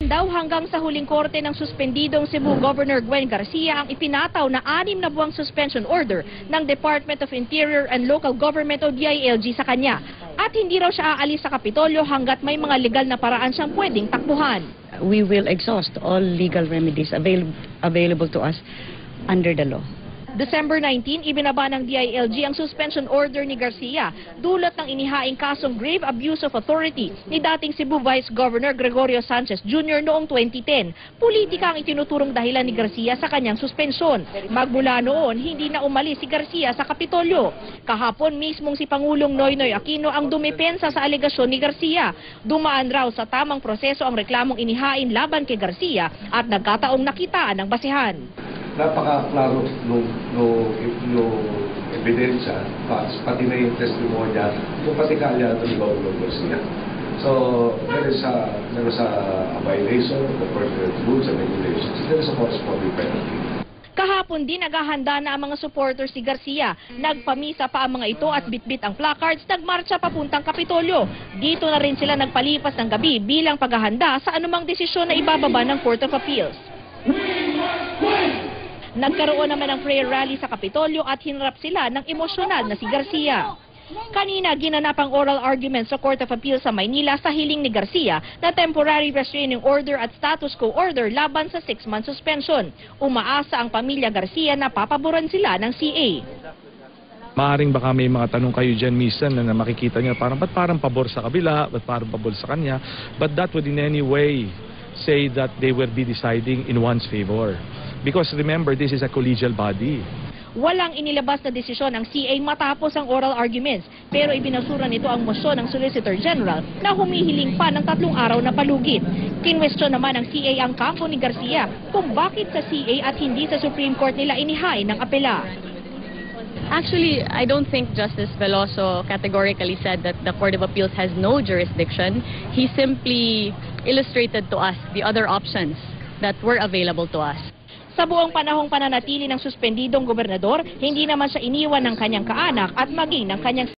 Daw hanggang sa huling korte ng suspendidong Cebu Governor Gwen Garcia ang ipinataw na 6 na buwang suspension order ng Department of Interior and Local Government o DILG sa kanya. At hindi raw siya aalis sa Kapitolyo hanggat may mga legal na paraan siyang pwedeng takbuhan. We will exhaust all legal remedies available to us under the law. December 19, ibinaba ng DILG ang suspension order ni Garcia dulot ng inihaing kasong grave abuse of authority ni dating Cebu Vice Governor Gregorio Sanchez Jr. noong 2010. Politika ang itinuturong dahilan ni Garcia sa kanyang suspensyon. Magmula noon, hindi na umalis si Garcia sa Kapitolyo. Kahapon mismong si Pangulong Noynoy Aquino ang dumepensa sa alegasyon ni Garcia. Dumaan raw sa tamang proseso ang reklamong inihain laban kay Garcia at nagkataong nakitaan ng basihan. Napaka-klaro nung ebidensya, pati na yung testimonya, kung pati kaalyado ni Governor Garcia. So, there is a violation of the pertinent rules and regulations. There is a corresponding penalty. Kahapon din naghahanda na ang mga supporters ni Garcia. Nagpamisa pa ang mga ito at bitbit ang placards, nagmarcha papuntang Kapitolyo. Dito na rin sila nagpalipas ng gabi bilang paghahanda sa anumang desisyon na ibababa ng Court of Appeals. Nagkaroon naman ng prayer rally sa Kapitolyo at hinarap sila ng emosyonal na si Garcia. Kanina, ginanap ang oral argument sa Court of Appeals sa Maynila sa hiling ni Garcia na temporary restraining order at status quo order laban sa 6-month suspension. Umaasa ang pamilya Garcia na papaboran sila ng CA. Maaring baka may mga tanong kayo dyan minsan na makikita nyo ba't parang pabor sa kabila, ba't parang pabor sa kanya, but that would in any way say that they will be deciding in one's favor. Because remember, this is a collegial body. Walang inilabas na desisyon ang CA matapos ang oral arguments, pero ibinasura nito ang mosyon ng Solicitor General na humihiling pa ng 3 araw na palugit. Kinwestiyon naman ng CA ang kampo ni Garcia kung bakit sa CA at hindi sa Supreme Court nila inihain ng apela. Actually, I don't think Justice Veloso categorically said that the Court of Appeals has no jurisdiction. He simply illustrated to us the other options that were available to us. Sa buong panahong pananatili ng suspendidong gobernador, hindi naman siya iniwan ng kanyang kaanak at maging ng kanyang